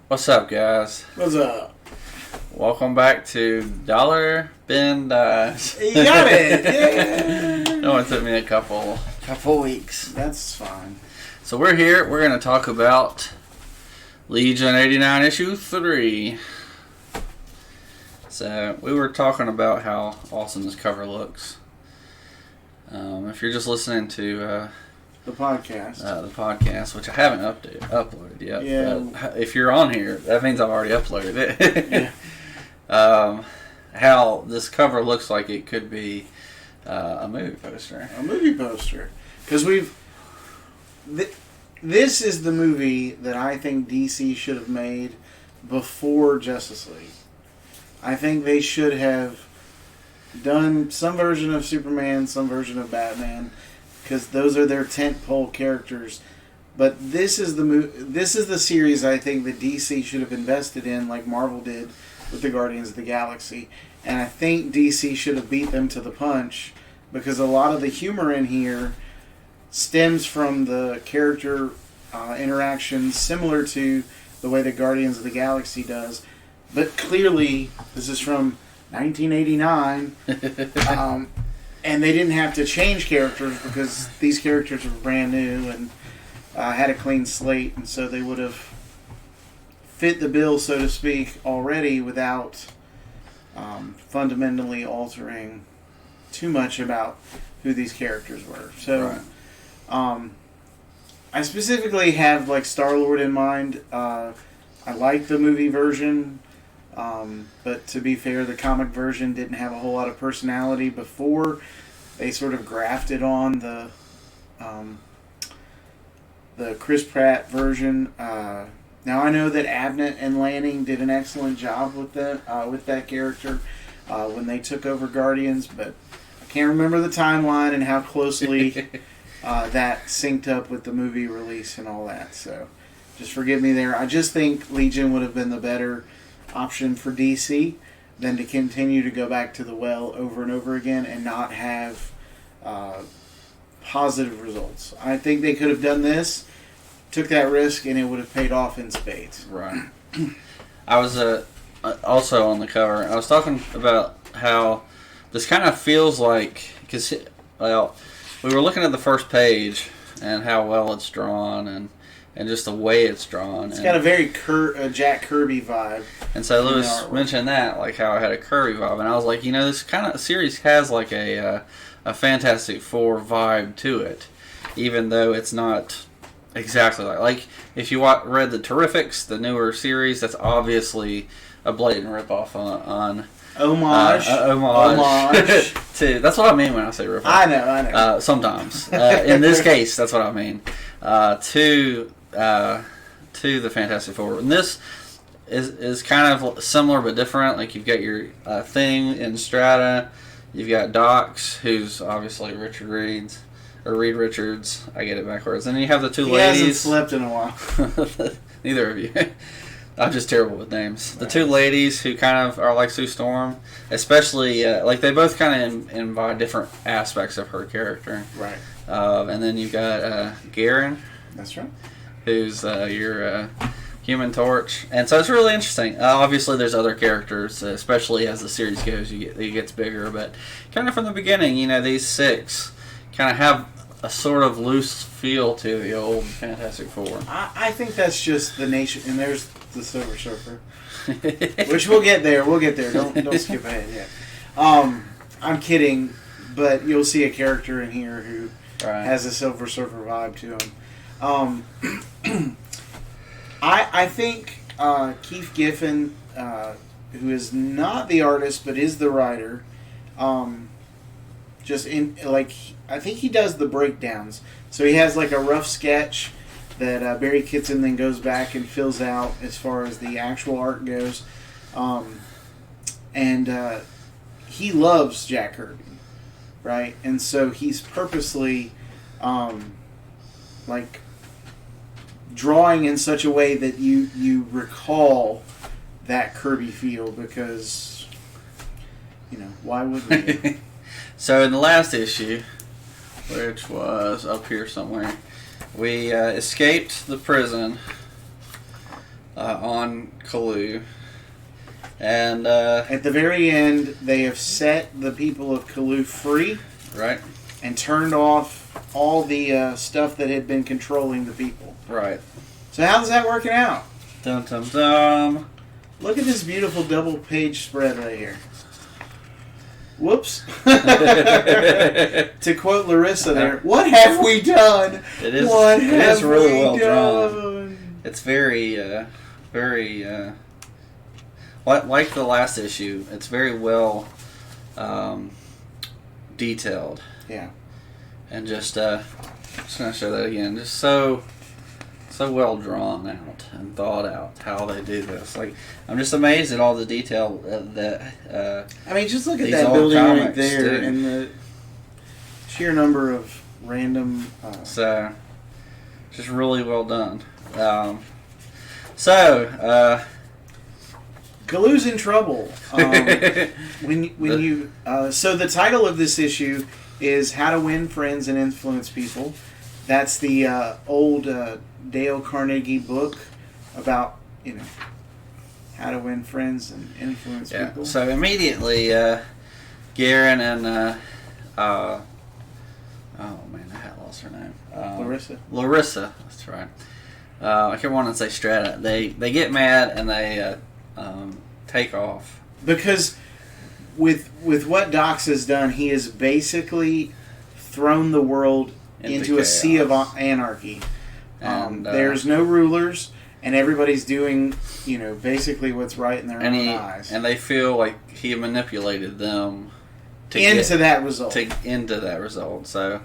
What's up, guys? What's up? Welcome back to Dollar Bin Dies. You got it! Yeah! No, it took me a couple weeks. That's fine. So we're here. We're going to talk about Legion 89 issue 3. So we were talking about how awesome this cover looks. If you're just listening to the podcast, which I haven't uploaded yet. Yeah. But if you're on here, that means I've already uploaded it. Yeah. How this cover looks like it could be a movie poster. A movie poster. Because this is the movie that I think DC should have made before Justice League. I think they should have done some version of Superman, some version of Batman, because those are their tentpole characters. But this is the series I think that DC should have invested in, like Marvel did with the Guardians of the Galaxy. And I think DC should have beat them to the punch, because a lot of the humor in here stems from the character interactions similar to the way the Guardians of the Galaxy does. But clearly, this is from 1989, and they didn't have to change characters because these characters were brand new and had a clean slate, and so they would have fit the bill, so to speak, already without fundamentally altering too much about who these characters were. So, right. I specifically have like Star-Lord in mind. I like the movie version. But to be fair, the comic version didn't have a whole lot of personality before they sort of grafted on the Chris Pratt version. Now I know that Abnett and Lanning did an excellent job with that character when they took over Guardians, but I can't remember the timeline and how closely that synced up with the movie release and all that. So just forgive me there. I just think Legion would have been the better option for DC than to continue to go back to the well over and over again and not have positive results. I think they could have done this, took that risk, and it would have paid off in spades. Right. I was also on the cover. I was talking about how this kind of feels like, because we were looking at the first page and how well it's drawn and just the way it's drawn. It's got a very Jack Kirby vibe. And so Lewis mentioned that, like how it had a Kirby vibe, and I was like, this kind of series has like a Fantastic Four vibe to it, even though it's not exactly like if you read the Terrifics, the newer series, that's obviously a blatant ripoff on homage to. That's what I mean when I say ripoff. I know. Sometimes, in this case, that's what I mean. To the Fantastic Four, and this is kind of similar but different. Like you've got your Thing in Strata, you've got Docs, who's obviously Reed Richards. I get it backwards. And then you have the two ladies. He hasn't slept in a while. Neither of you. I'm just terrible with names. Right. The two ladies who kind of are like Sue Storm, especially like they both kind of embody different aspects of her character. Right. And then you've got Garen. That's right. Who's your Human Torch. And so it's really interesting. Obviously, there's other characters, especially as the series goes, it gets bigger. But kind of from the beginning, these six kind of have a sort of loose feel to the old Fantastic Four. I think that's just the nation. And there's the Silver Surfer, which we'll get there. Don't skip ahead yet. I'm kidding, but you'll see a character in here who has a Silver Surfer vibe to him. I think Keith Giffen, who is not the artist but is the writer, I think he does the breakdowns. So he has like a rough sketch that Barry Kitson then goes back and fills out as far as the actual art goes, and he loves Jack Kirby, right? And so he's purposely drawing in such a way that you recall that Kirby feel, because why wouldn't you? So in the last issue, which was up here somewhere, we escaped the prison on Kalu. And at the very end, they have set the people of Kalu free. Right. And turned off all the stuff that had been controlling the people. Right. So how's that working out? Dum dum dum. Look at this beautiful double-page spread right here. Whoops. To quote Larissa there, what have we done? It is. What it have is really we well done? drawn. It's very, like the last issue. It's very well detailed. Yeah. And just gonna show that again. Just so well drawn out and thought out how they do this. Like, I'm just amazed at all the detail that. I mean, just look at these that old building right comics there do. and the sheer number of random. So, just really well done. Kalu's in trouble. So the title of this issue is "How to Win Friends and Influence People." That's the old Dale Carnegie book about how to win friends and influence people. So immediately, Garen and oh man, I had lost her name. Larissa. That's right. I kept wanting to say Strata. They get mad and they take off because with what Dox has done, he has basically thrown the world into a sea of anarchy. And there's no rulers, and everybody's doing basically what's right in their own eyes. And they feel like he manipulated them into that result. So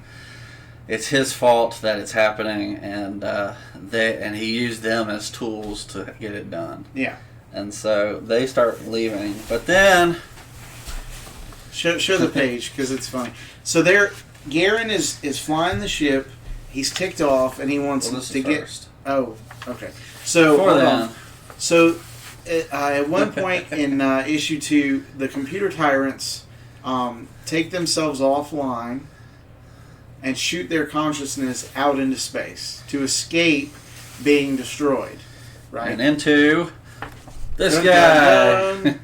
it's his fault that it's happening, and he used them as tools to get it done. Yeah. And so they start leaving, but then show the page because it's funny. So Garen is flying the ship. He's ticked off, and he wants to get. First. Oh, okay. So before then, so at one point in issue 2, the computer tyrants take themselves offline and shoot their consciousness out into space to escape being destroyed. Right. And into this guy.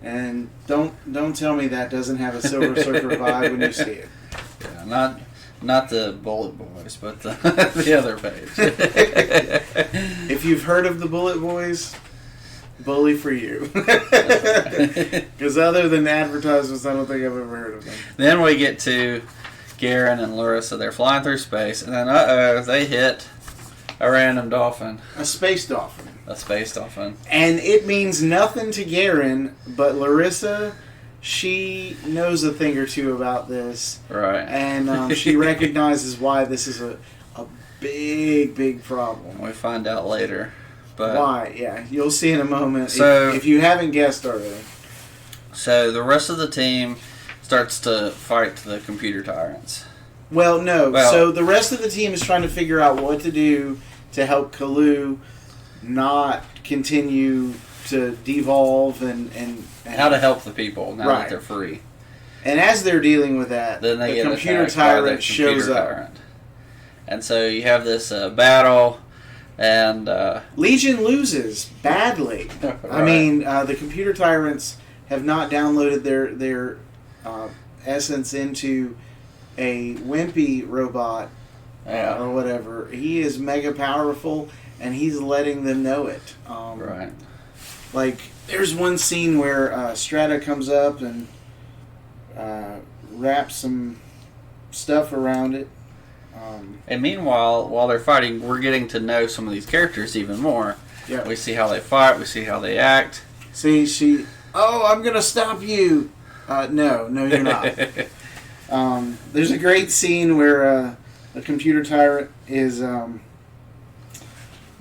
And don't tell me that doesn't have a Silver Surfer vibe when you see it. Yeah, not the Bullet Boys, but the other page. If you've heard of the Bullet Boys, bully for you. Because other than advertisements, I don't think I've ever heard of them. Then we get to Garen and Larissa. They're flying through space, and then they hit a random dolphin. A space dolphin. And it means nothing to Garen, but Larissa, she knows a thing or two about this. Right. And she recognizes why this is a big problem. We find out later. But why? Yeah, you'll see in a moment. So, if you haven't guessed already. So the rest of the team starts to fight the computer tyrants. Well, no. So the rest of the team is trying to figure out what to do to help Kalu not continue to devolve and how to help the people now that they're free. And as they're dealing with that, then the computer tyrant shows up. And so you have this battle, and Legion loses badly. Right. I mean, the computer tyrants have not downloaded their essence into a wimpy robot or whatever. He is mega powerful, and he's letting them know it. Right. Like, there's one scene where Strata comes up and wraps some stuff around it. And meanwhile, while they're fighting, we're getting to know some of these characters even more. Yeah. We see how they fight. We see how they act. See, I'm going to stop you. No, you're not. There's a great scene where the computer tyrant is...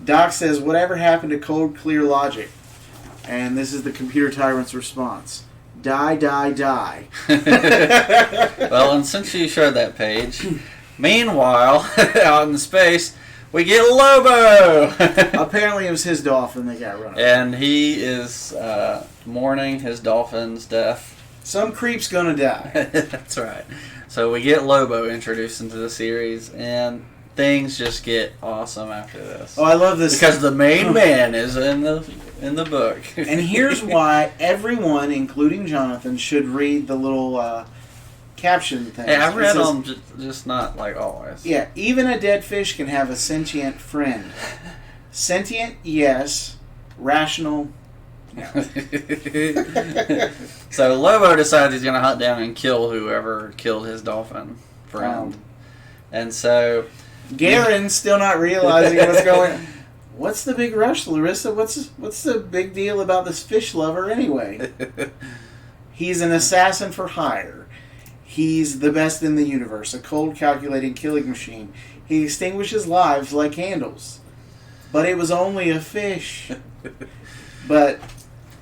Doc says, "Whatever happened to cold, clear logic?" And this is the computer tyrant's response. Die, die, die. Well, and since you showed that page, meanwhile, out in space, we get Lobo! Apparently it was his dolphin that got run. And he is mourning his dolphin's death. Some creep's gonna die. That's right. So we get Lobo introduced into the series, and things just get awesome after this. Oh, I love this because the main man is in the book. And here's why everyone, including Jonathan, should read the little caption thing. Hey, I've read them, just not like always. Yeah, even a dead fish can have a sentient friend. Sentient, yes. Rational, no. So Lobo decides he's going to hunt down and kill whoever killed his dolphin friend. And so Garen's still not realizing what's going on. What's the big rush, Larissa? What's the big deal about this fish lover anyway? He's an assassin for hire. He's the best in the universe, a cold, calculating killing machine. He extinguishes lives like candles. But it was only a fish. But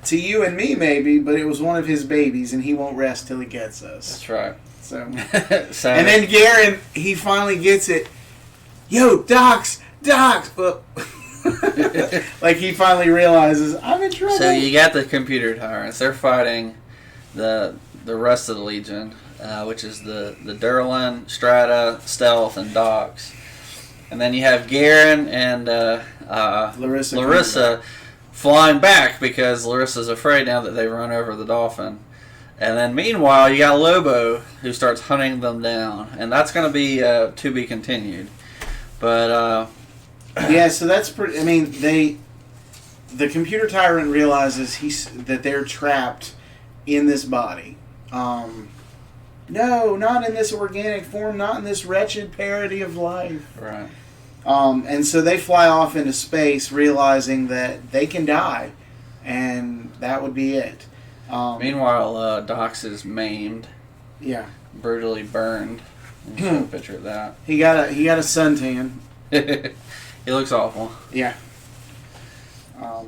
to you and me, maybe, but it was one of his babies, and he won't rest till he gets us. That's right. So and then Garen, he finally gets it. Yo, Docs! Well, like he finally realizes, I'm in trouble. So you got the computer tyrants. They're fighting the rest of the Legion, which is the Durlin, Strata, Stealth, and Docs. And then you have Garen and Larissa flying back because Larissa's afraid now that they've run over the dolphin. And then meanwhile, you got Lobo who starts hunting them down. And that's going to be to be continued. But yeah, so that's pretty. I mean, the computer tyrant realizes that they're trapped in this body. No, not in this organic form, not in this wretched parody of life. Right. And so they fly off into space, realizing that they can die, and that would be it. Meanwhile, Docs is maimed. Yeah. Brutally burned. You can show a picture of that. He got a suntan. He looks awful. Yeah.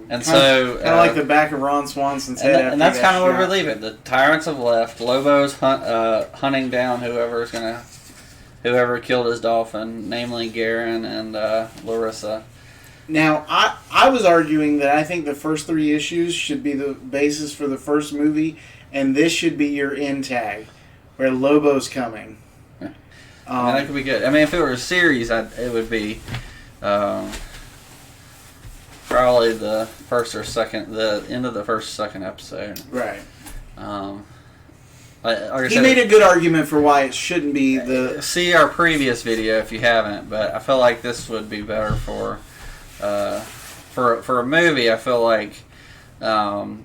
And so kind of like the back of Ron Swanson's head. And that's kind of where we leave it. The tyrants have left. Lobo's hunting down whoever killed his dolphin, namely Garen and Larissa. Now, I was arguing that I think the first 3 issues should be the basis for the first movie, and this should be your end tag, where Lobo's coming. I mean, that could be good. I mean, if it were a series, it would be probably the end of the first or second episode. Right. He made a good argument for why it shouldn't be the... See our previous video if you haven't, but I feel like this would be better for a movie. I feel like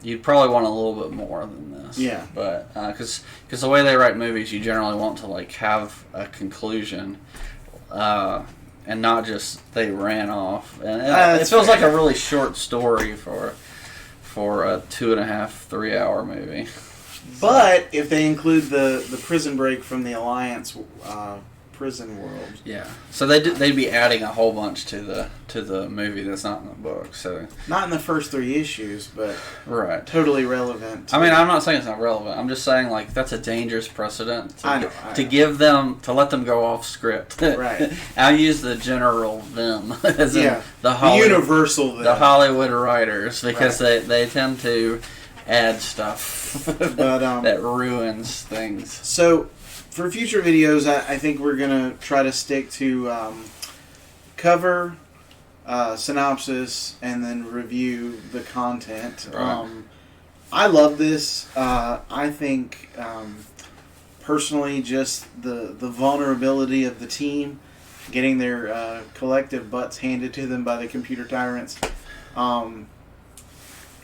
you'd probably want a little bit more than this. Yeah. But because the way they write movies, you generally want to like have a conclusion, and not just they ran off. And it feels like a really short story for a 2.5, 3 hour movie. But if they include the prison break from the Alliance prison world, yeah. So they'd be adding a whole bunch to the movie that's not in the book. So not in the first 3 issues, but right, totally relevant. I mean, I'm not saying it's not relevant. I'm just saying like that's a dangerous precedent to let them go off script. Right. I'll use the general them as in the universal them. The Hollywood writers because they tend to add stuff that ruins things. So, for future videos, I think we're going to try to stick to cover, synopsis, and then review the content. Right. I love this. I think, personally, just the vulnerability of the team, getting their collective butts handed to them by the computer tyrants.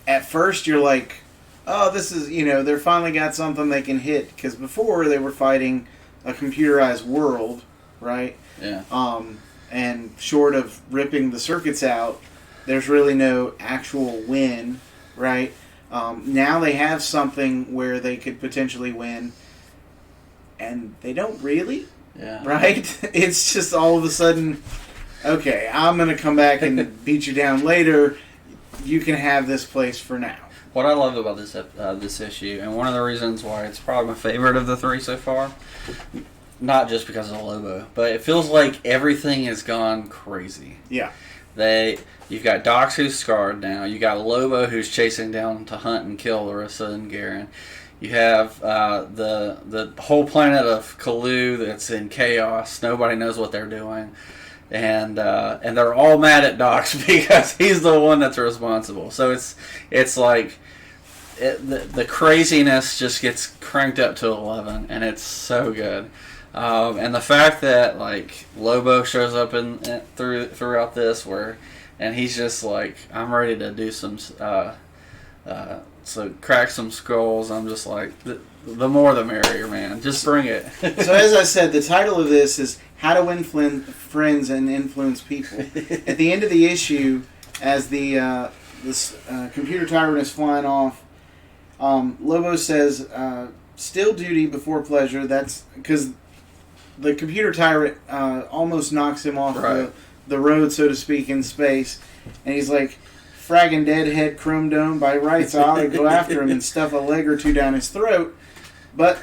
At first, you're like, oh, this is, they're finally got something they can hit. Because before, they were fighting a computerized world, right? Yeah. And short of ripping the circuits out, there's really no actual win, right? Now they have something where they could potentially win, and they don't really, right? It's just all of a sudden, okay, I'm going to come back and beat you down later. You can have this place for now. What I love about this issue, and one of the reasons why it's probably my favorite of the 3 so far, not just because of Lobo, but it feels like everything has gone crazy. Yeah. You've got Docs who's scarred now. You got Lobo who's chasing down to hunt and kill Larissa and Garen. You have the whole planet of Kalu that's in chaos. Nobody knows what they're doing. and they're all mad at Doc because he's the one that's responsible. So it's like the craziness just gets cranked up to 11, and it's so good. And the fact that like Lobo shows up throughout this, and he's just like, I'm ready to do some so crack some skulls. I'm just like, the more the merrier, man. Just bring it. So as I said, the title of this is How to Win Friends and Influence People. At the end of the issue, as this computer tyrant is flying off, Lobo says, still duty before pleasure. That's because the computer tyrant almost knocks him off the road, so to speak, in space. And he's like, fragging deadhead chrome dome, by rights I ought to go after him and stuff a leg or two down his throat. But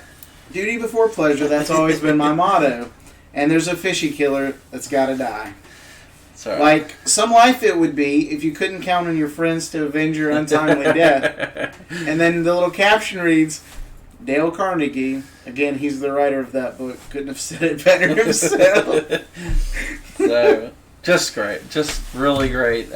duty before pleasure, that's always been my motto. And there's a fishy killer that's got to die. Sorry. Like some life it would be if you couldn't count on your friends to avenge your untimely death. And then the little caption reads, Dale Carnegie, again, he's the writer of that book, couldn't have said it better himself. So, just great. Just really great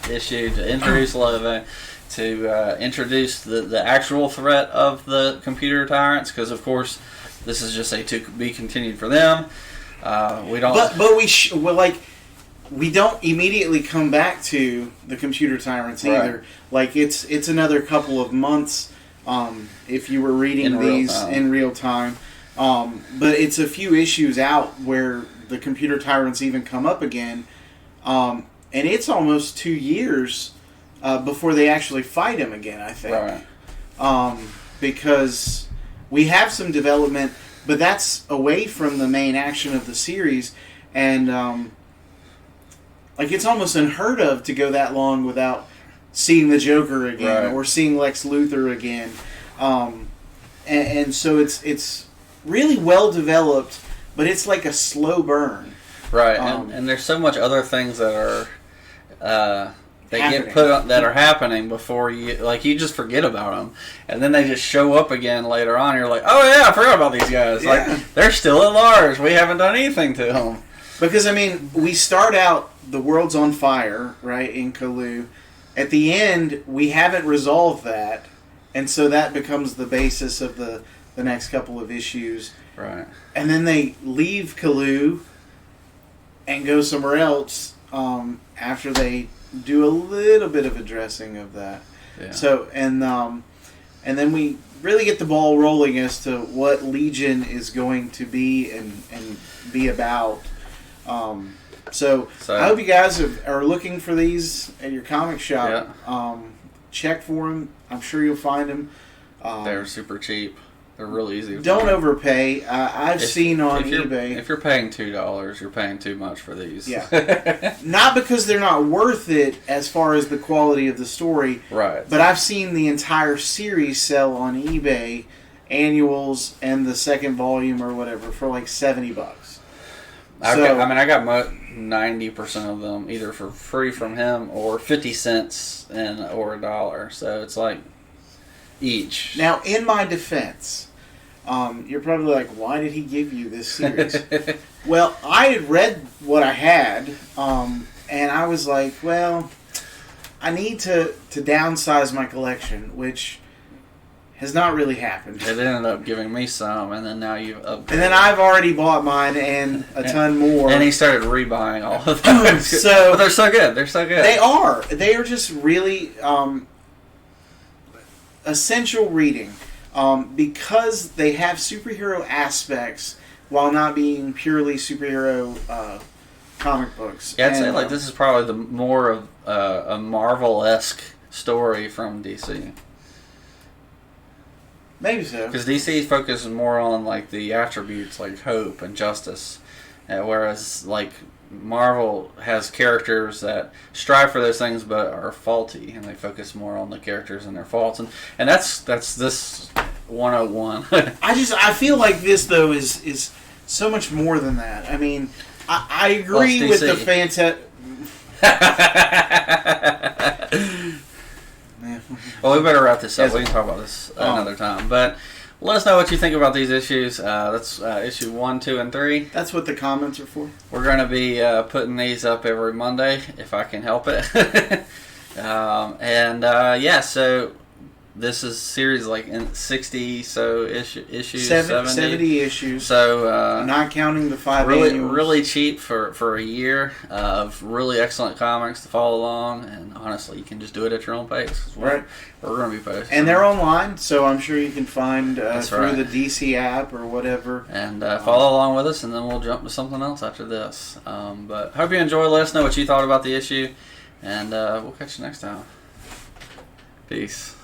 issue to introduce Lobo, to introduce the actual threat of the computer tyrants, because, of course, this is just a to be continued for them. We don't... But we don't immediately come back to the computer tyrants either. Like, it's another couple of months if you were reading these in real time. But it's a few issues out where the computer tyrants even come up again. And it's almost 2 years before they actually fight him again, I think. Right. Because we have some development, but that's away from the main action of the series. And it's almost unheard of to go that long without seeing the Joker again or seeing Lex Luthor again. And so it's really well developed, but it's like a slow burn. Right, and there's so much other things that are get put up that are happening before you just forget about them, and then they just show up again later on. And you're like, oh yeah, I forgot about these guys. Yeah. Like they're still at large. We haven't done anything to them. Because we start out, the world's on fire, right, in L.E.G.I.O.N. At the end, we haven't resolved that, and so that becomes the basis of the next couple of issues. Right. And then they leave L.E.G.I.O.N. and go somewhere else after they do a little bit of addressing of that. Yeah. So and then we really get the ball rolling as to what Legion is going to be and be about. So I hope you guys are looking for these at your comic shop. Yeah. Check for them. I'm sure you'll find them. They're super cheap. They're really easy to Don't find. Overpay. I've seen on eBay. If you're paying $2, you're paying too much for these. Yeah. Not because they're not worth it as far as the quality of the story. Right. But I've seen the entire series sell on eBay, annuals and the second volume or whatever, for like $70. I got 90% of them either for free from him or 50 cents or $1. So it's like each. Now, in my defense, you're probably like, why did he give you this series? Well, I had read what I had, and I was like, well, I need to downsize my collection, which has not really happened. It ended up giving me some, and then now you've upgraded. And then I've already bought mine and a ton more. And he started rebuying all of them. But they're so good. They're so good. They are. They are just really essential reading because they have superhero aspects while not being purely superhero comic books. Yeah, I'd say this is probably the more of a Marvel-esque story from DC. Maybe so. Because DC focuses more on the attributes like hope and justice, whereas Marvel has characters that strive for those things but are faulty, and they focus more on the characters and their faults, and that's this 101. I feel like this though is so much more than that. I mean, I agree with the fantastic. Well, we better wrap this up. We can talk about this another time. But let us know what you think about these issues. That's issue 1, 2, and 3. That's what the comments are for. We're going to be putting these up every Monday if I can help it. So this is series like in 60 issues, 70 issues. So not counting the 5 really annuals. really cheap for a year of really excellent comics to follow along, and honestly, you can just do it at your own pace. Right. We're going to be posting, and they're online, so I'm sure you can find through right. the DC app or whatever. And follow along with us, and then we'll jump to something else after this. But hope you enjoy. Let us know what you thought about the issue, and we'll catch you next time. Peace.